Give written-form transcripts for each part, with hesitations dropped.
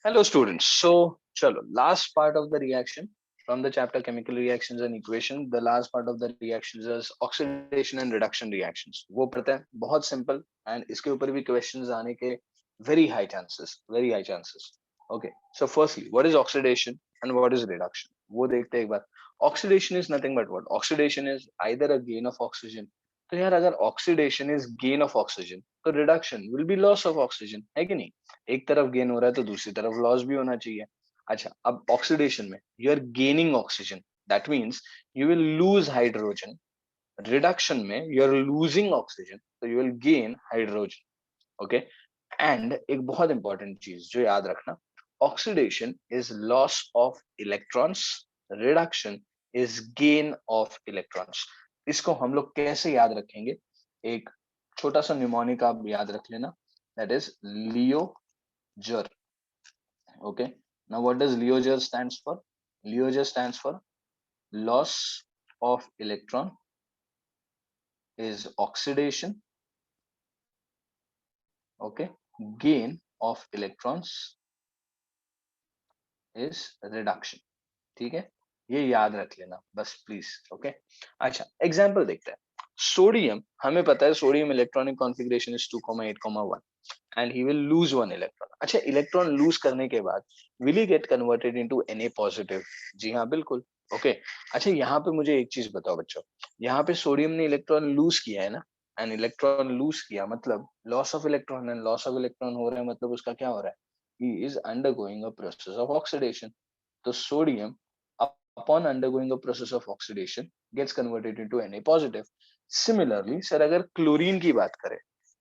Hello students. So, chalo, last part of the reaction from the chapter chemical reactions and equation. The last part of the reactions is oxidation and reduction reactions. वो पढ़ते हैं, बहुत simple and इसके ऊपर भी questions आने के very high chances, very high chances. Okay. So firstly, what is oxidation and what is reduction? वो देखते हैं एक बार. Oxidation is nothing but what? Oxidation is either a gain of oxygen. तो यार अगर oxidation is gain of oxygen, तो reduction will be loss of oxygen, है कि नहीं? एक तरफ गेन हो रहा है तो दूसरी तरफ लॉस भी होना चाहिए. अच्छा, अब ऑक्सीडेशन में you are gaining oxygen, that means you will lose hydrogen. Reduction में यू आर लूजिंग ऑक्सीजन, तो you will gain hydrogen. Okay. And एक बहुत इंपॉर्टेंट चीज जो याद रखना, oxidation is loss of electrons, reduction is gain of electrons. इसको हम लोग कैसे याद रखेंगे? एक छोटा सा न्यूमोनिक आप याद रख लेना, that is Leo Ger. Okay. Now, what does LEOJER stands for? LEOJER stands for loss of electron is oxidation. Okay. Gain of electrons is reduction. ठीक है, ये याद रख लेना बस प्लीज. ओके. अच्छा, एग्जाम्पल देखते हैं. सोडियम, हमें पता है sodium electronic configuration is 2,8,1 and he will lose one electron. अच्छा, इलेक्ट्रॉन लूज करने के बाद will he get converted into Na positive? जी हाँ, बिल्कुल. ओके. अच्छा, यहाँ पे मुझे एक चीज बताओ बच्चों, यहाँ पे सोडियम ने इलेक्ट्रॉन लूज किया है ना, एंड इलेक्ट्रॉन लूज किया मतलब loss of electron, and loss of electron हो रहा है मतलब उसका क्या हो रहा है? He is undergoing a process of oxidation. तो sodium upon undergoing a process of oxidation gets converted into Na positive. Similarly, sir अगर क्लोरीन की बात करें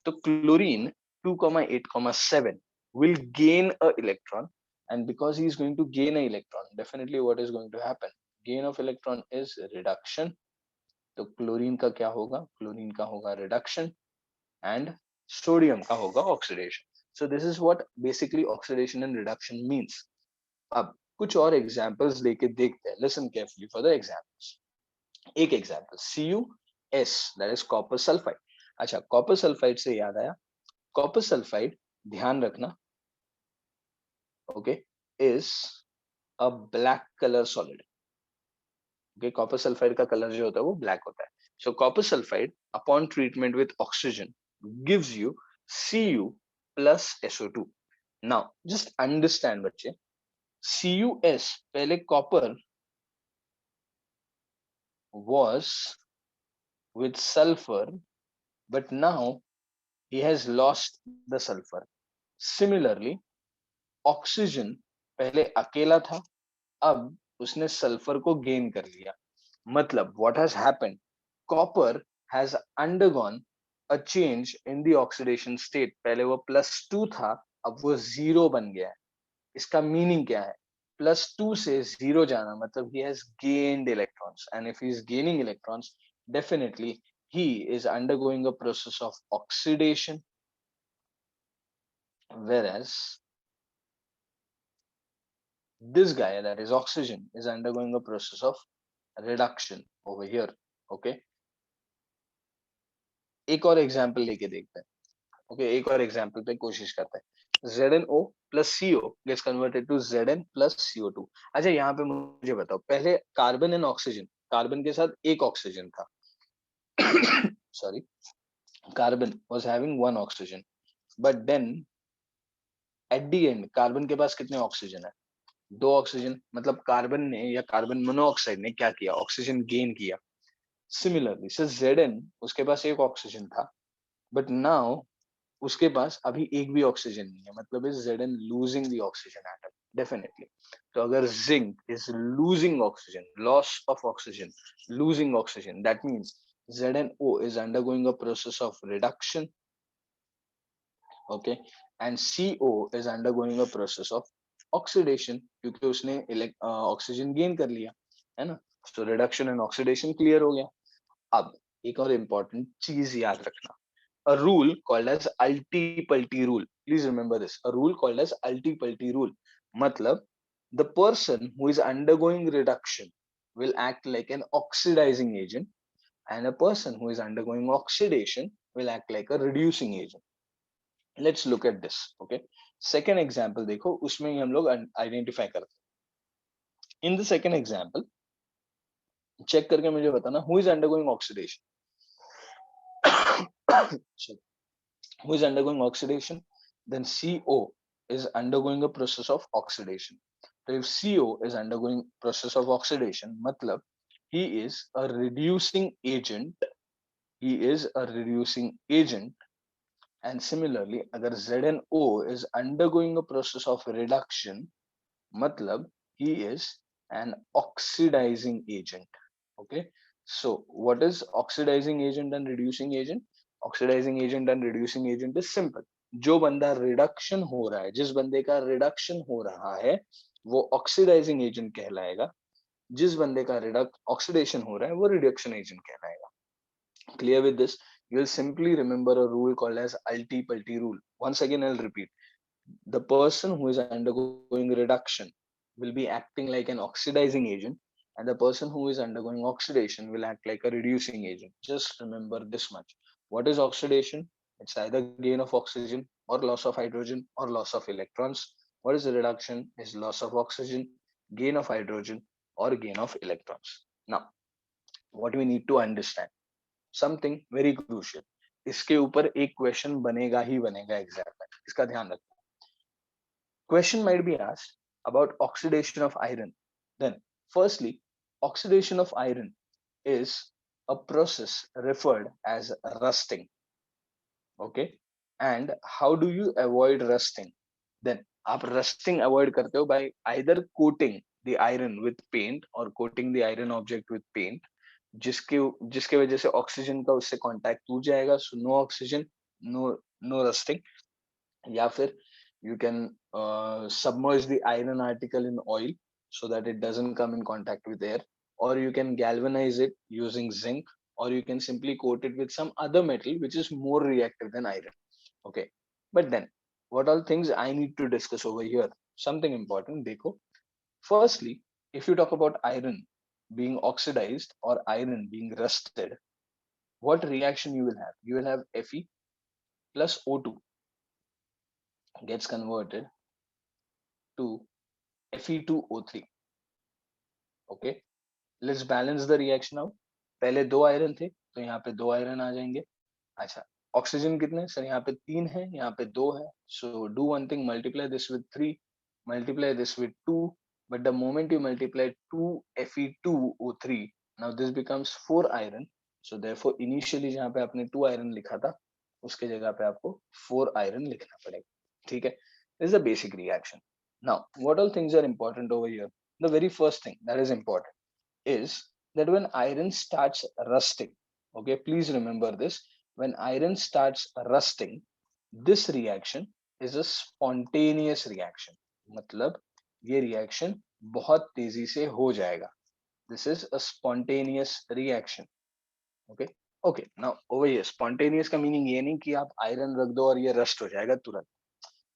तो chlorine 2,8,7 will gain a electron, and because he is going to gain an electron, definitely what is going to happen? Gain of electron is reduction. तो chlorine का क्या होगा? Chlorine का होगा reduction, and सोडियम का होगा oxidation. So this is what basically oxidation and reduction means. अब कुछ और एग्जांपल्स लेके देखते हैं. Listen carefully for the examples. एक example CuS, that is copper sulphide. अच्छा, कॉपर सल्फाइड से याद आया, कॉपर सल्फाइड, ध्यान रखना, okay, is a black colour solid. Okay, copper sulphide का कलर जो होता है वो ब्लैक होता है. So copper sulphide upon treatment with oxygen gives you Cu plus SO2. Now just understand बच्चे, CuS, पहले copper was with sulfur, but now he has lost the sulfur. Similarly, oxygen पहले अकेला था, अब उसने सल्फर को गेन कर लिया. मतलब what has happened? Copper has undergone a change in the oxidation state. पहले वो +2 था, अब वो 0 बन गया है. इसका मीनिंग क्या है? +2 से 0 जाना मतलब he has gained electrons, and if he is gaining electrons, definitely he is undergoing a process of oxidation, whereas this guy, that is oxygen, is undergoing a process of reduction over here. Okay. एक और example लेके देखते हैं. Okay, एक और example पे कोशिश करते हैं. ZnO plus CO gets converted to Zn plus CO2. अच्छा, यहाँ पे मुझे बताओ, पहले कार्बन एंड ऑक्सीजन, कार्बन के साथ एक ऑक्सीजन था. Sorry, carbon was having one oxygen, but then at the end carbon के पास कितने ऑक्सीजन है? 2 ऑक्सीजन. मतलब कार्बन ने या कार्बन मोनोऑक्साइड ने क्या किया? ऑक्सीजन गेन किया. सिमिलरली सर Zn, उसके पास एक ऑक्सीजन था, बट नाउ उसके पास अभी एक भी ऑक्सीजन नहीं है, मतलब is Zn losing the oxygen atom. Definitely. तो अगर zinc is losing oxygen, loss of oxygen, losing oxygen, that means ZnO is undergoing a process of reduction. Okay. And CO is undergoing a process of oxidation, क्योंकि उसने oxygen gain कर लिया है ना. तो reduction and oxidation clear हो गया. अब एक और इंपॉर्टेंट चीज याद रखना, a rule called as Alti-Palti rule. Please remember this. A rule called as Alti-Palti rule. Matlab, the person who is undergoing reduction will act like an oxidizing agent, and a person who is undergoing oxidation will act like a reducing agent. Let's look at this. Okay, second example देखो, उसमें ही हम लोग identify करते हैं. In the second example check करके मुझे बताना, who is undergoing oxidation. Who is undergoing oxidation? Then CO is undergoing a process of oxidation. So if CO is undergoing process of oxidation, matlab he is a reducing agent. He is a reducing agent. And similarly, agar ZnO is undergoing a process of reduction, matlab he is an oxidizing agent. Okay, so what is oxidizing agent and reducing agent? Oxidizing agent and reducing agent is simple. जो बंदा reduction हो रहा है, जिस बंदे का reduction हो रहा है, वो ऑक्सीडाइजिंग एजेंट कहलाएगा. जिस बंदे का ऑक्सीडेशन हो रहा है, वो रिडक्शन एजेंट कहलाएगा. Clear with this? You'll simply remember a rule called as Alti-Palti rule. Once again, I'll repeat. The person who is undergoing reduction will be acting like an oxidizing agent, and the person who is undergoing oxidation will act like a reducing agent. Just remember this much. What is oxidation? It's either gain of oxygen or loss of hydrogen or loss of electrons. What is reduction? Is loss of oxygen, gain of hydrogen, or gain of electrons. Now, what we need to understand, something very crucial. इसके ऊपर एक question बनेगा ही बनेगा exam में, इसका ध्यान रखना. Question might be asked about oxidation of iron. Then, firstly, oxidation of iron is a process referred as rusting. Okay, and how do you avoid rusting? Then, आप rusting avoid करते हो by either coating the iron with paint or coating the iron object with paint, जिसके जिसके वजह से oxygen का उससे contact टूट जाएगा, so no oxygen, no no rusting. या फिर you can submerge the iron article in oil so that it doesn't come in contact with air, or you can galvanize it using zinc, or you can simply coat it with some other metal which is more reactive than iron. Okay, but then what all things I need to discuss over here? Something important, dekho. Firstly, if you talk about iron being oxidized or iron being rusted, what reaction you will have? You will have Fe plus O2 gets converted to Fe2O3. Okay, let's balance the reaction out. पहले दो iron थे, तो यहाँ पे दो iron आ जाएंगे. अच्छा, oxygen कितने सर? यहाँ पे तीन है, यहाँ पे दो है. So do one thing, multiply this with 3, multiply this with 2, but the moment you multiply 2 Fe2O3, now this becomes 4 iron. So therefore initially जहाँ पे आपने 2 iron लिखा था, उसके जगह पे आपको 4 iron लिखना पड़ेगा. ठीक है, this is a basic reaction. Now what all things are important over here? The very first thing that is important is that when iron starts rusting, okay, please remember this, when iron starts rusting, this reaction is a spontaneous reaction. मतलब ये reaction बहुत तेजी से हो जाएगा. This is a spontaneous reaction. Okay, okay, now over here spontaneous का meaning ये नहीं कि आप आयरन रख दो और ये रस्ट हो जाएगा तुरंत.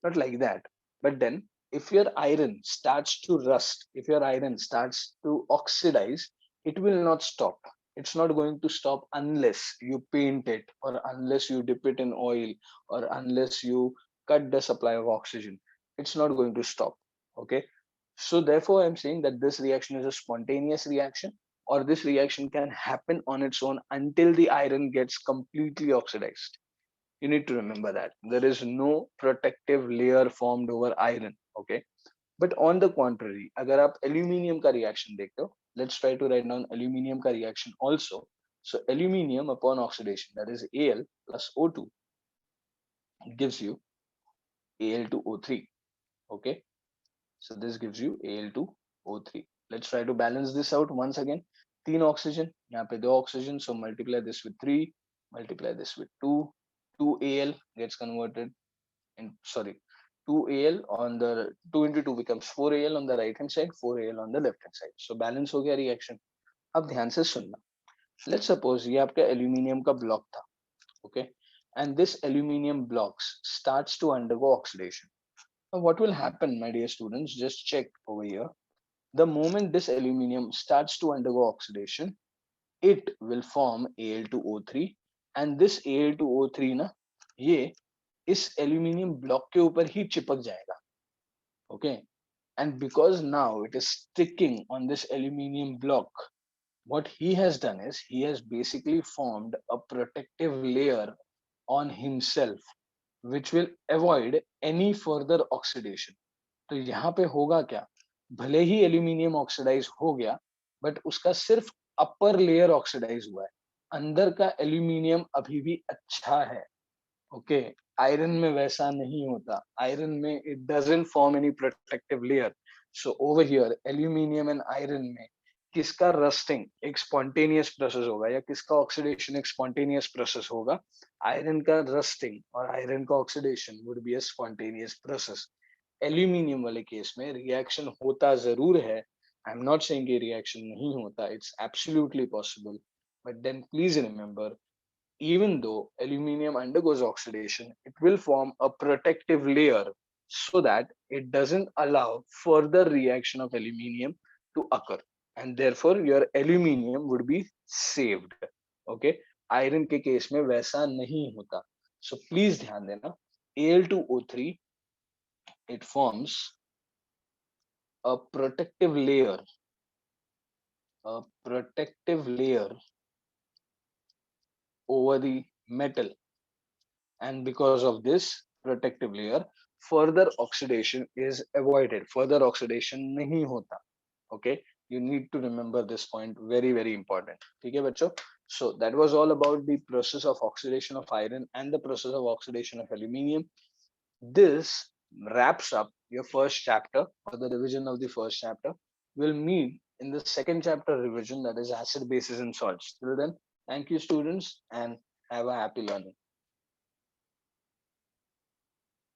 Not like that. But then if your iron starts to rust, if your iron starts to oxidize, it will not stop. It's not going to stop unless you paint it, or unless you dip it in oil, or unless you cut the supply of oxygen. It's not going to stop. Okay, so therefore I'm saying that this reaction is a spontaneous reaction, or this reaction can happen on its own until the iron gets completely oxidized. You need to remember that there is no protective layer formed over iron. Okay, but on the contrary, agar aap aluminium ka reaction dekhte ho, let's try to write down aluminium ka reaction also. So aluminium upon oxidation, that is Al plus O2, gives you Al2O3. Okay, so this gives you Al2O3. Let's try to balance this out once again. 3 oxygen, यहाँ पे 2 oxygen, so multiply this with 3, multiply this with 2. 2Al gets converted in, sorry, 2Al on the 2 into 2 becomes 4Al on the right hand side, 4Al on the left hand side. So balance हो गया reaction. अब ध्यान से सुनना. Let's suppose ये आपका aluminium का block था. Okay, and this aluminium blocks starts to undergo oxidation. Now what will happen, my dear students? Just check over here. The moment this aluminium starts to undergo oxidation, it will form Al2O3, and this Al2O3 ना, ये इस aluminium block के ऊपर ही चिपक जाएगा. Okay, and because now it is sticking on this aluminium block, what he has done is he has basically formed a protective layer on himself which will avoid any further oxidation. तो यहाँ पे होगा क्या, भले ही aluminium oxidise हो गया but उसका सिर्फ अपर लेयर ऑक्सीडाइज हुआ है, अंदर का एल्यूमिनियम अभी भी अच्छा है. ओके, आयरन में वैसा नहीं होता. आयरन में it doesn't form any protective layer. So over here aluminium and iron में किसका रस्टिंग एक स्पॉन्टेनियस प्रोसेस होगा या किसका ऑक्सीडेशन एक स्पॉन्टेनियस प्रोसेस होगा? आयरन का रस्टिंग और आयरन का oxidation would be a spontaneous process. Aluminium वाले केस में रिएक्शन होता जरूर है. आई एम नॉट सेइंग कि रिएक्शन नहीं होता, it's absolutely possible, but then please remember, even though aluminium undergoes oxidation, it will form a protective layer so that it doesn't allow further reaction of aluminium to occur, and therefore your aluminium would be saved. Okay, iron के case में वैसा नहीं होता. So please ध्यान देना, Al2O3, it forms a protective layer over the metal, and because of this protective layer further oxidation is avoided. Further oxidation nahi hota. Okay, you need to remember this point, very very important. Okay bachcho, so that was all about the process of oxidation of iron and the process of oxidation of aluminium. This wraps up your first chapter or the revision of the first chapter. We'll meet in the second chapter revision, that is acid bases and salts. Till then, thank you students and have a happy learning.